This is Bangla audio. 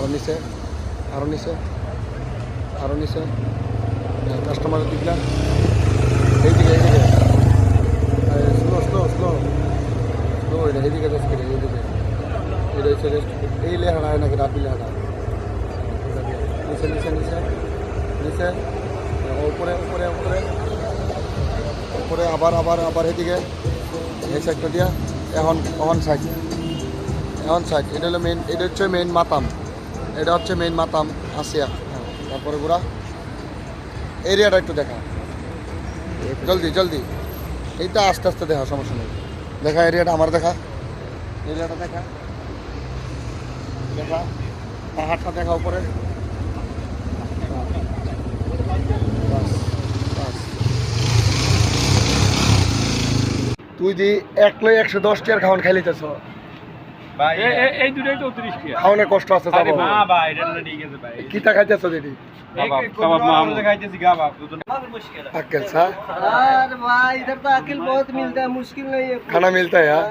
আরো নিচে আরো নিচে আরো নিচে কাস্টমারের দিকটা এইদিকে স্লো স্লো স্লো স্লো এইদিকে এইদিকে এটা হচ্ছে এই লেহাটা হয় নাকি রাবি লেহাটা নিচে নিচে নিচে নিচে উপরে উপরে উপরে উপরে আবার আবার আবার এদিকে এই সাইডটা দিয়া এখন সাইড এটা হলো মেইন, এটা হচ্ছে মেইন মাতাম, এটা হচ্ছে মেইন মাতাম আসিয়া। তারপরে পুরা এরিয়াটা একটু দেখা জলদি জলদি, এইটা আস্তে আস্তে দেখা, সমস্যা নেই। দেখা এরিয়াটা, আমার দেখা এরিয়াটা দেখা দেখা পাহাড়টা দেখা উপরে। তুই যে এক লই 110 টাকার খাওয়ান খাইলিতেছ ভাই এই দুটোই তো 30 টাকা খাওয়ানোর কষ্ট আছে যাবো না ভাই এটা ঠিক আছে ভাই কিটা খাইতেছ দিদি কাবাব মামু খাইতেছি কাবাব अक्ल सा यार भाई इधर तो अकिल बहुत मिलता है, मुश्किल नहीं है। खाना मिलता है यार।